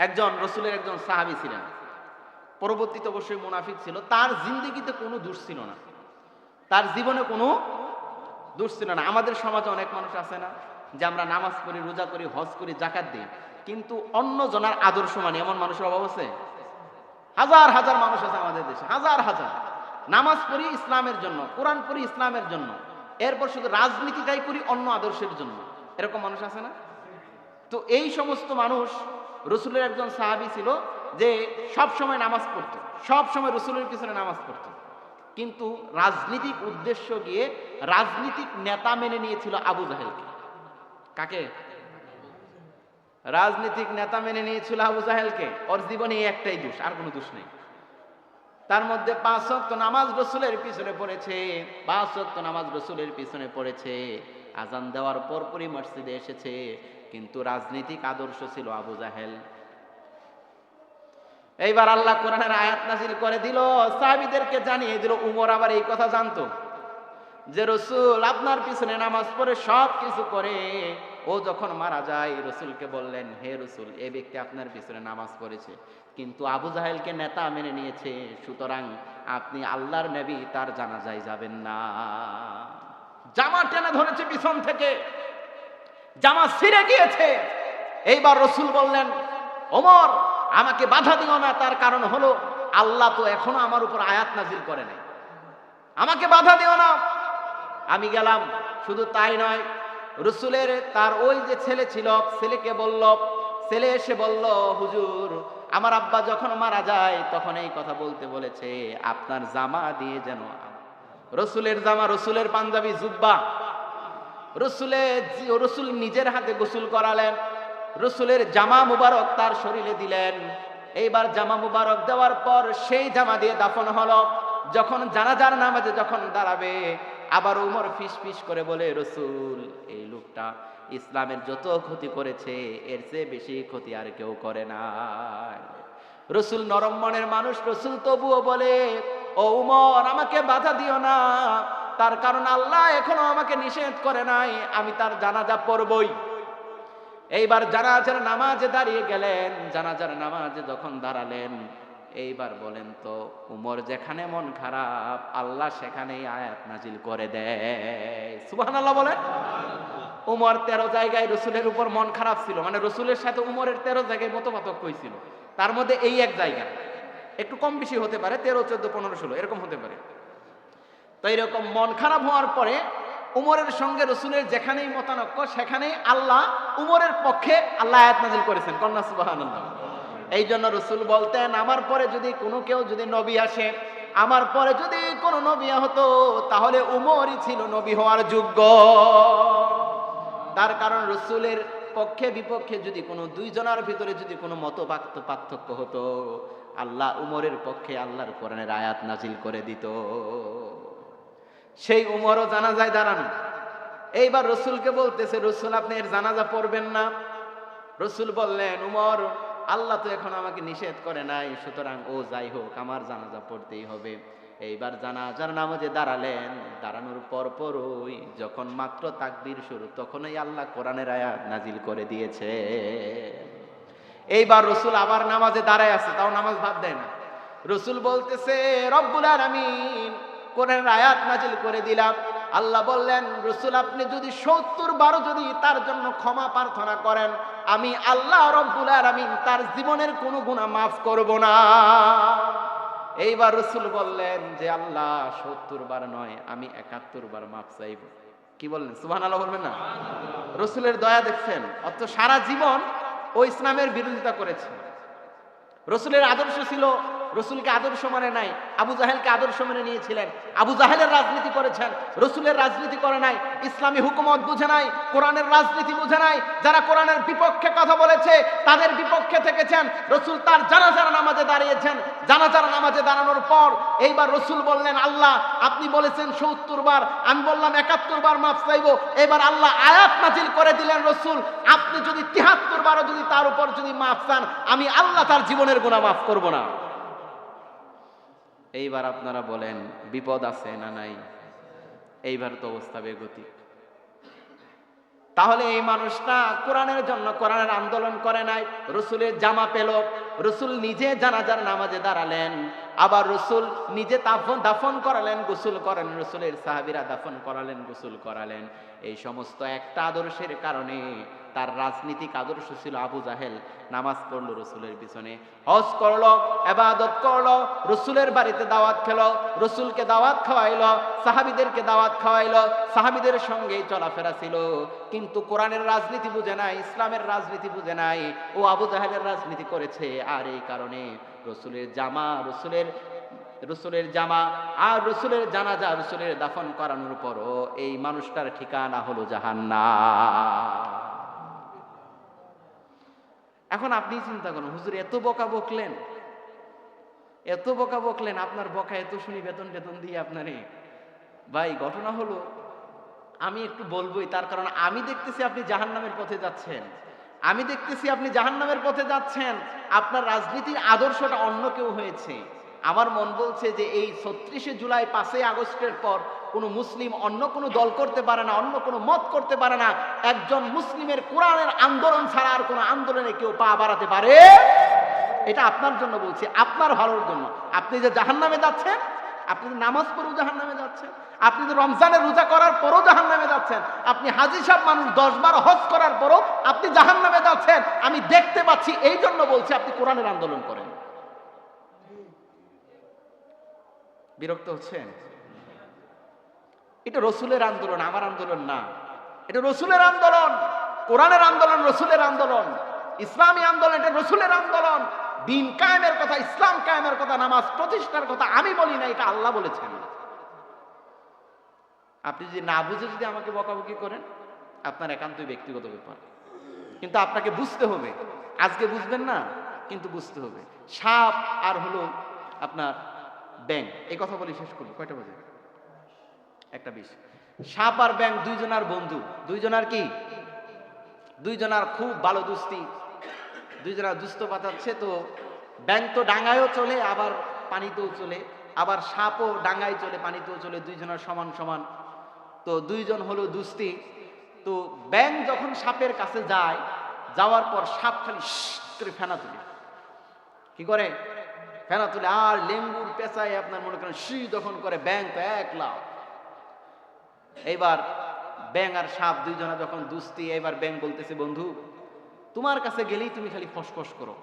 একজন রসুলের একজন সাহাবী ছিলেন, পরবর্তীতে অবশ্যই মুনাফিক ছিল। তার জিন্দেগিতে কোনো দোষ ছিল না, তার জীবনে কোনো দোষ ছিল না। আমাদের সমাজে অনেক মানুষ আছে না, যে আমরা নামাজ পড়ি, রোজা করি, হজ করি, জাকাত দিই, কিন্তু অন্য জনার আদর্শ মানি, এমন মানুষের অভাব আছে? হাজার হাজার মানুষ আছে আমাদের দেশে, হাজার হাজার। নামাজ পড়ি ইসলামের জন্য, কোরআন পড়ি ইসলামের জন্য, এরপর শুধু রাজনীতিটাই করি অন্য আদর্শের জন্য, এরকম মানুষ আছে না? তো এই সমস্ত মানুষ, রসুলের একজন সাহাবী ছিল যে সব সময় নামাজ পড়তো, সব সময় রসুলের পিছনে নামাজ পড়তো, কিন্তু রাজনীতিক উদ্দেশ্য গিয়ে রাজনীতিক নেতা মেনে নিয়েছিল আবু জাহেলকে। কাকে? রাজনীতিক নেতা মেনে নিয়েছিল আবু জাহেলকে। ওর জীবনে এই একটাই দোষ, আর কোনো দোষ নেই। তার মধ্যে 5 ওয়াক্ত নামাজ রসুলের পিছনে পড়েছে, 5 ওয়াক্ত নামাজ রসুলের পিছনে পড়েছে, আজান দেওয়ার পরপরই মসজিদে এসেছে, কিন্তু রাজনীতিক আদর্শ ছিল আবু জাহেল। এইবার আল্লাহ কোরআনের আয়াত নাযিল করে দিল, সাহাবীদেরকে জানিয়ে দিল। উমর আবার এই কথা জানতো যে রসুল আপনার পিছনে নামাজ পড়ে সব কিছু করে। ও যখন মারা যায়, রসুলকে বললেন, হে রসুল, এই ব্যক্তি আপনার পিছনে নামাজ পড়েছে, কিন্তু আবু জাহেলকে নেতা মেনে নিয়েছে, সুতরাং আপনি আল্লাহর নবী, তার জানাজায় যাবেন না। জামা টেনে ধরেছে পিছন থেকে, জামা ছিঁড়ে গিয়েছে। এইবার রসুল বললেন, ওমর আমাকে বাধা দিও না, তার কারণ হলো আল্লাহ তো এখনো আমার উপর আয়াত নাজিল করে নাই, আমাকে বাধা দিও না। আমি গেলাম। শুধু তাই নয়, রসুলের তার ওই যে ছেলে ছিল, ছেলেকে বলল, ছেলে এসে বলল, হুজুর আমার আব্বা যখন মারা যায় তখন এই কথা বলতে বলেছে, আপনার জামা দিয়ে যেন। রসুলের জামা, রসুলের পাঞ্জাবি, জুব্বা, রসুল নিজের হাতে গোসল করালেন, রসুলের জামা মুবারক তার শরীরে দিলেন। এইবার জামা মুবারক দেওয়ার পর সেই জামা দিয়ে দাফন হলো। যখন জানাজার নামাজে যখন দাঁড়াবে, আবার উমর ফিস ফিস করে বলে, রসুল এই লোকটা ইসলামের যত ক্ষতি করেছে এর চেয়ে বেশি ক্ষতি আর কেউ করে না। রসুল নরম মনের মানুষ, রসুল তবুও বলে, ও উমর আমাকে বাধা দিও না, তার কারণ আল্লাহ এখনো আমাকে নিষেধ করে নাই, আমি তার জানাজা পড়বই। এইবার জানাজার নামাজে দাঁড়িয়ে গেলেন। জানাজার নামাজে যখন দাঁড়ালেন, এইবার বলেন তো, উমর যেখানে মন খারাপ আল্লাহ সেখানেই আয়াত নাজিল করে দেয়। সুবহানাল্লাহ বলেন। উমর 13 জায়গায় রসুলের উপর মন খারাপ ছিল, মানে রসুলের সাথে উমরের 13 জায়গায় মতপার্থক্য হয়েছিল, তার মধ্যে এই এক জায়গা একটু কম বেশি হতে পারে, 13, 14, 15, 16 এরকম হতে পারে। তো এইরকম মন খারাপ হওয়ার পরে উমরের সঙ্গে রসুলের যেখানেই মতানক্য, সেখানেই আল্লাহ উমরের পক্ষে আল্লাহ আয়াত নাজিল করেছেন। কন্যা সুবহানাল্লাহ। এই জন্য রসুল বলতেন, আমার পরে যদি কোনো কেউ যদি নবী আসে, আমার পরে যদি কোনো নবী হতো, তাহলে উমরই ছিল নবী হওয়ার যোগ্য। তার কারণ রসুলের পক্ষে বিপক্ষে যদি কোনো দুইজনের ভিতরে যদি কোনো পার্থক্য হতো, আল্লাহ উমরের পক্ষে আল্লাহর কোরআনের আয়াত নাজিল করে দিত। সেই উমরও জানাজায় দাঁড়ানো। এইবার রসুলকে বলতেছে, রসুল আপনি এর জানাজা পড়বেন না। রসুল বললেন, উমর আল্লাহ তো এখন আমাকে নিষেধ করে নাই, সুতরাং ও যাই হোক আমার জানাজা পড়তেই হবে। এইবার জানাজার নামাজে দাঁড়ালেন। দাঁড়ানোর পরপরই যখন মাত্র তাকবীর শুরু, তখনই আল্লাহ কোরআনের আয়াত নাজিল করে দিয়েছে। এইবার রসুল আবার নামাজে দাঁড়ায় আছে, তাও নামাজ বাদ দেয় না। রসুল বলতেছে, রব্বুল আলামিন কোরআনের আয়াত নাজিল করে দিলাম। আল্লাহ বললেন, রসুল আপনি যদি 70 বার যদি তার জন্য ক্ষমা প্রার্থনা করেন, আমি আল্লাহ রব্বুল আলামিন তার জীবনের কোনো গুনাহ মাফ করব না। এইবার রসুল বললেন যে, আল্লাহ 70 বার নয়, আমি 71 বার মাফ চাইব। কি বললেন? সুবহানাল্লাহ বলবেন না? রসুলের দয়া দেখছেন। অত সারা জীবন ও ইসলামের বিরোধিতা করেছে। রসুলের আদর্শ ছিল, রসুলকে আদর্শ মানে নাই, আবু জাহেলকে আদর্শ মেনে নিয়েছিলেন। আবু জাহেলের রাজনীতি করেছেন, রসুলের রাজনীতি করে নাই। ইসলামী হুকুমত বুঝে নাই, কোরআনের রাজনীতি বুঝে নাই। যারা কোরআনের বিপক্ষে কথা বলেছে তাদের বিপক্ষে থেকেছেন। রসুল তার জানাজার নামাজে দাঁড়িয়েছেন। জানাজার নামাজে দাঁড়ানোর পর এইবার রসুল বললেন, আল্লাহ আপনি বলেছেন 70 বার, আমি বললাম 71 বার মাফ চাইব। এবার আল্লাহ আয়াত নাজিল করে দিলেন, রসুল আপনি যদি 73 বারও যদি তার উপর যদি মাফ চান, আমি আল্লাহ তার জীবনের গুনাহ মাফ করব না। এইবার আপনারা বলেন, বিপদ আছে না নাই? এইবার তো অবস্থা বেগতিক। তাহলে এই মানুষটা কোরআনের জন্য কোরআনের আন্দোলন করে নাই, রসুলের জামা পেল, রসুল নিজে জানাজার নামাজে দাঁড়ালেন, আবার রসুল নিজে দাফন করালেন, গোসল করালেন, রসুলের সাহাবীরা দাফন করালেন, গোসল করালেন। এই সমস্ত একটা আদর্শের কারণে তার রাজনীতিক আদর্শ ছিল আবু জাহেল। নামাজ পড়লো রসুলের পিছনে, হজ করলো, ইবাদত করলো, রসুলের বাড়িতে দাওয়াত খেলো, রসুলকে দাওয়াত খাওয়াইলো, সাহাবীদেরকে দাওয়াত খাওয়াইলো, সাহাবীদের সঙ্গেই চলাফেরা ছিল, কিন্তু কোরআনের রাজনীতি বুঝে নাই, ইসলামের রাজনীতি বুঝে নাই, ও আবু জাহেলের রাজনীতি করেছে। আর এই কারণে রসুলের জামা আর রসুলের জানাজা, রসুলের দাফন করানোর পরও এই মানুষটার ঠিকানা হলো জাহান্নাম। এখন আপনি চিন্তা করুন, হুজুর এত বকা বকলেন, আপনার বকা এত শুনি বেতন দিয়ে আপনারে। ভাই ঘটনা হলো, আমি একটু বলবোই, তার কারণ আমি দেখতেছি আপনি জাহান্নামের পথে যাচ্ছেন, আপনার রাজনীতির আদর্শটা অন্য কেউ হয়েছে। আমার মন বলছে যে এই ৩৬শে জুলাই ৫ই আগস্টের পর কোনো মুসলিম অন্য কোনো দল করতে পারে না, অন্য কোনো মত করতে পারে না। একজন মুসলিমের কোরআনের আন্দোলন ছাড়া আর কোনো আন্দোলনে কেউ পা বাড়াতে পারে। এটা আপনার জন্য বলছি, আপনার ভালোর জন্য। আপনি যে জাহান্নামে যাচ্ছেন, আপনি তো নামাজ পড়েও জাহান্নামে যাচ্ছেন, আপনি তো রমজানের রোজা করার পরও জাহান্নামে যাচ্ছেন, আপনি হাজী সাহেব মানুষ ১০ বার হজ করার পরও আপনি জাহান্নামে যাচ্ছেন। আমি দেখতে পাচ্ছি, এই জন্য বলছি আপনি কোরআনের আন্দোলন করেন। বিরক্ত হচ্ছেন? এটা রসুলের আন্দোলন, আমার আন্দোলন না। এটা রসুলের আন্দোলন, কোরআনের আন্দোলন, রসুলের আন্দোলন, ইসলামী আন্দোলন, এটা রসুলের আন্দোলন। দ্বীন কায়েমের কথা, ইসলাম কায়েমের কথা, নামাজ প্রতিষ্ঠার কথা আমি বলি না, এটা আল্লাহ বলেছেন। আপনি যদি না বুঝে যদি আমাকে বকাবকি করেন, আপনার একান্তই ব্যক্তিগত ব্যাপার, কিন্তু আপনাকে বুঝতে হবে। আজকে বুঝবেন না, কিন্তু বুঝতে হবে। সাপ আর হলো আপনার ব্যাং, এই কথা বলি শেষ করবো। কয়টা বাজে? 1:20। সাপ আর ব্যাং দুইজনার বন্ধু, দুইজনার খুব ভালো দুস্তি, দুইজনা দুস্থ পাতাচ্ছে। তো ব্যাং তো ডাঙায়ও চলে, আবার পানিতেও চলে, আবার সাপও ডাঙায় চলে, পানিতেও চলে, দুইজনার সমান সমান। তো দুইজন হলো দুস্তি। তো ব্যাং যখন সাপের কাছে যায়, যাওয়ার পর সাপ খালি করে ফেনা তুলে। কি করে? ফেনা তুলে। আর লেম্বুর পেঁচায় আপনার মনে করেন যখন করে, ব্যাং তো এক লাফ। এইবার ব্যাং আর সাপ দুইজনা যখন দুস্তি, এবার ব্যাং বলতেছে, বন্ধু তোমার কাছে গেলেই তুমি খালি ফসফস করো,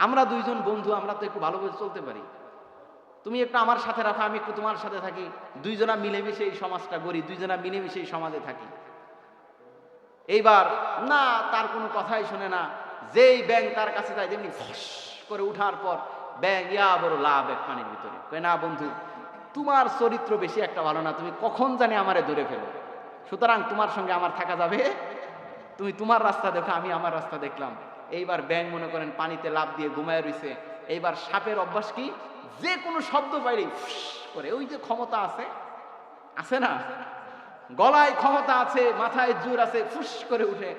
আমরা দুইজন বন্ধু, আমরা তো একটু ভালোভাবে চলতে পারি, তুমি একটু আমার সাথে রাখো, আমি একটু তোমার সাথে থাকি, দুইজনা মিলেমিশে এই সমাজটা গড়ি, দুইজনা মিলেমিশে এই সমাজে থাকি। এইবার না, তার কোনো কথাই শোনে না। যেই ব্যাং তার কাছে যায়, যেমনি ফস করে উঠার পর ব্যাং ইয়া বড় লাভ এক পানির ভিতরে। কয়, না বন্ধু, তোমার চরিত্র বেশি একটা ভালো না, তুমি কখন জানি আমারে ধরে ফেলো, সুতরাং তোমার সঙ্গে আমার থাকা যাবে, তুমি তোমার রাস্তা দেখো, আমি আমার রাস্তা দেখলাম। এইবার ব্যাং মনে করেন পানিতে লাফ দিয়ে ঘুমায় রইছে। এইবার সাপের অভ্যাস কি, যে কোনো শব্দ পাইলে করে, ওই যে ক্ষমতা আছে না, গলায় ক্ষমতা আছে, মাথায় জোর আছে, ফুস করে উঠে।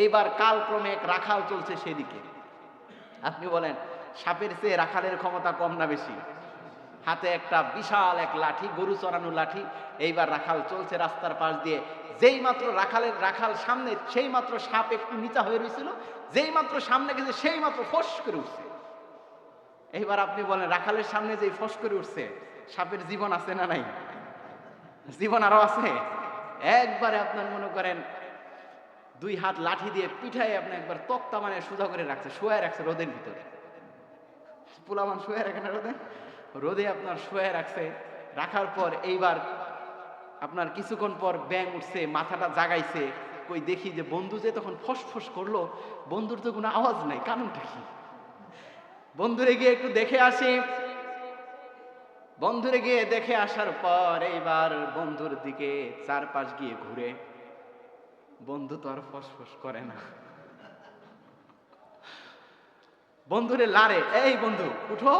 এইবার কালক্রমে এক রাখাল চলছে সেদিকে। আপনি বলেন সাপের চেয়ে রাখালের ক্ষমতা কম না বেশি? হাতে একটা বিশাল এক লাঠি, গরু চড়ানো লাঠি। এইবার রাখাল চলছে রাস্তার পাশ দিয়ে। যেই মাত্র রাখাল সামনে, সেই মাত্র সাপ একটু নিচা হয়ে রয়েছিল, যেই মাত্র সামনে গেছে সেই মাত্র ফস করে উঠছে। এইবার আপনি বলেন রাখালের সামনে যেই ফস করে উঠছে, সাপের জীবন আছে না নাই? জীবন আরো আছে। একবারে আপনার মনে করেন 2 হাত লাঠি দিয়ে পিঠায় আপনি একবার তক্তা মানে সোজা করে রাখছে, শোয়া রাখছে রোদের ভিতরে। পোলামান শোয়া রাখে না রোদে আপনার শোয়া রাখছে। রাখার পর এইবার আপনার কিছুক্ষণ পর ব্যাং উঠছে, মাথাটা জাগাইছে। কই দেখি যে বন্ধু যে তখন ফসফস করলো, বন্ধুর তো কোনো আওয়াজ নাই, কারণটা কি? বন্ধুরে গিয়ে একটু দেখে আসি। বন্ধুরে গিয়ে দেখে আসার পর এইবার বন্ধুর দিকে চারপাশ গিয়ে ঘুরে, বন্ধু তো আর ফসফস করে না। বন্ধুরে লারে, এই বন্ধু উঠো,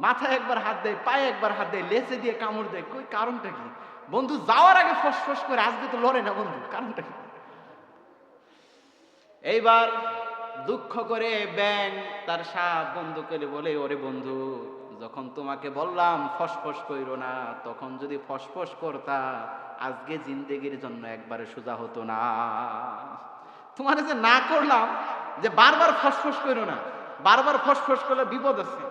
মাথায় একবার হাত দেয়, পায়ে একবার হাত দেয়, লেজে দিয়ে কামড় দেয়। কই কারণটা কি? বন্ধু যাওয়ার আগে ফসফস করে, আজকে তো লড়ে না বন্ধু, কারণটা কি? এইবার দুঃখ করে ব্যাং তার সাপ বন্ধুকে বলে, ওরে বন্ধু, যখন তোমাকে বললাম ফসফস কইরো না, তখন যদি ফসফস করতা আজকে জিন্দেগির জন্য একবারে সোজা হতো না। তোমার যে না করলাম যে বারবার ফসফস করো না, বারবার ফসফস করলে বিপদ আছে।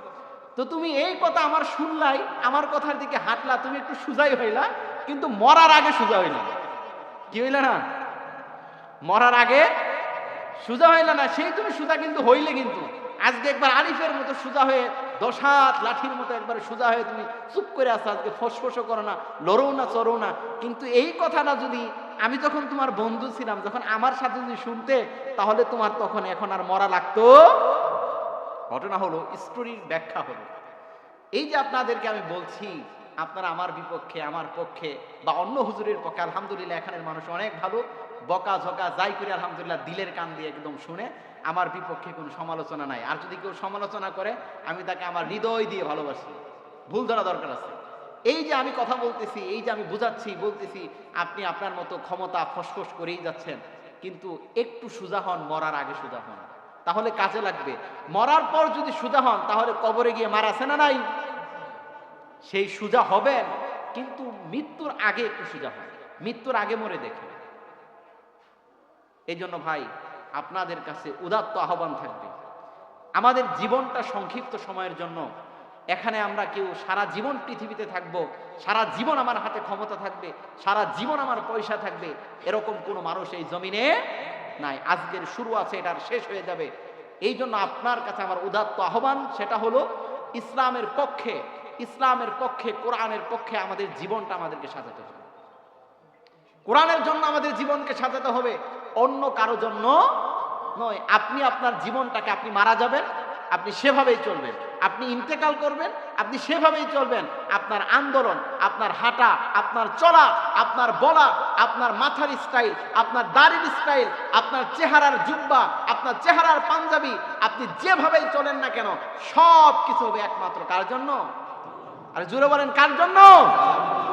তো তুমি এই কথা আমার শুনলাই, আমার কথার দিকে হাঁটলা, তুমি একটু সুজাই হইলা, কিন্তু মরার আগে সুজা হইলা। কি হইলা না? মরার আগে সুজা হইলা না, সেই তুমি সুজা কিন্তু হইলে। কিন্তু আজকে একবার আরিফের মতো সুজা হয়ে, 10 হাত লাঠির মতো একবার সুজা হয়ে তুমি চুপ করে আছো, আজকে ফসফসও করো না, লড়ো না, চড়ো না। কিন্তু এই কথাটা যদি আমি যখন তোমার বন্ধু ছিলাম, যখন আমার সাথে যদি শুনতে, তাহলে তোমার তখন এখন আর মরা লাগতো। ঘটনা হলো, স্টোরির ব্যাখ্যা হলো, এই যে আপনাদেরকে আমি বলছি, আপনারা আমার বিপক্ষে, আমার পক্ষে বা অন্য হুজুরের পক্ষে, আলহামদুলিল্লাহ এখানের মানুষ অনেক ভালো, বকা ঝকা যাই করে আলহামদুলিল্লাহ দিলের কান দিয়ে একদম শুনে, আমার বিপক্ষে কোনো সমালোচনা নাই। আর যদি কেউ সমালোচনা করে, আমি তাকে আমার হৃদয় দিয়ে ভালোবাসি, ভুল ধরা দরকার আছে। এই যে আমি কথা বলতেছি, এই যে আমি বুঝাচ্ছি, বলতেছি, আপনি আপনার মতো ক্ষমতা ফসফস করেই যাচ্ছেন, কিন্তু একটু সুজা হন, মরার আগে সুজা হন, তাহলে কাজে লাগবে। মরার পর যদি সুজা হন, তাহলে কবরে গিয়ে মার আছে না নাই? সেই সুজা হবেন, কিন্তু মৃত্যুর আগে একটু সুজা হন, মৃত্যুর আগে মরে দেখেন। এই জন্য ভাই, আপনাদের কাছে উদাত্ত আহ্বান থাকবে, আমাদের জীবনটা সংক্ষিপ্ত সময়ের জন্য। এখানে আমরা কেউ সারা জীবন পৃথিবীতে থাকব, সারা জীবন আমার হাতে ক্ষমতা থাকবে, সারা জীবন আমার পয়সা থাকবে, এরকম কোনো মানুষ এই জমিনে নাই। আজকের শুরু আছে, এটার শেষ হয়ে যাবে। এই জন্য আপনার কাছে আমার উদাত্ত আহ্বান, সেটা হলো ইসলামের পক্ষে, ইসলামের পক্ষে, কোরআনের পক্ষে আমাদের জীবনটা আমাদেরকে সাজাতে হবে। কোরআনের জন্য আমাদের জীবনকে সাজাতে হবে, অন্য কারো জন্য নয়। আপনি আপনার জীবনটাকে, আপনি মারা যাবেন, আপনি সেভাবেই চলবেন, আপনি ইন্তেকাল করবেন, আপনি সেভাবেই চলবেন। আপনার আন্দোলন, আপনার হাঁটা, আপনার চলা, আপনার বলা, আপনার মাথার স্টাইল, আপনার দাড়ির স্টাইল, আপনার চেহারার জুব্বা, আপনার চেহারার পাঞ্জাবি, আপনি যেভাবেই চলেন না কেন, সব কিছু হবে একমাত্র কার জন্য? আর জোরে বলেন কার জন্য?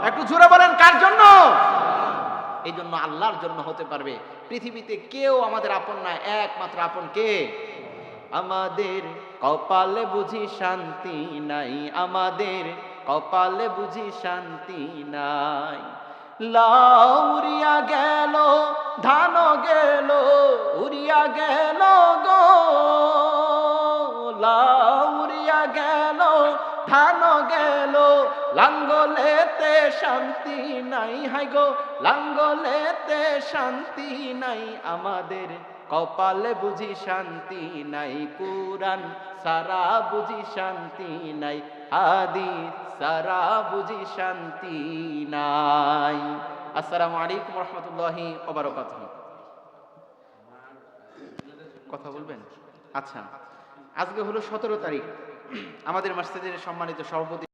একটু জোরে বলেন কার জন্য? এই জন্য আল্লাহর জন্য হতে পারবে। পৃথিবীতে কেউ আমাদের আপন না, একমাত্র আপন কে? আমাদের কপালে বুঝি শান্তি নাই, আমাদের কপালে বুঝি শান্তি নাই। লাউ উড়িয়া গেল, ধান গেল, উড়িয়া গেল গো, লাউ উড়িয়া গেল, ধান গেল, লাঙ্গলেতে শান্তি নাই, হাই গো লাঙ্গলেতে শান্তি নাই, আমাদের কপালে বুঝি শান্তি নাই, কুরআন সারা বুঝি শান্তি নাই, হাদিস সারা বুঝি শান্তি নাই। আসসালামু আলাইকুম ওয়া রাহমাতুল্লাহি ওয়া বারাকাতুহু। কথা বলবেন? আচ্ছা, আজকে হলো 17 তারিখ। আমাদের মসজিদের সম্মানিত সভাপতি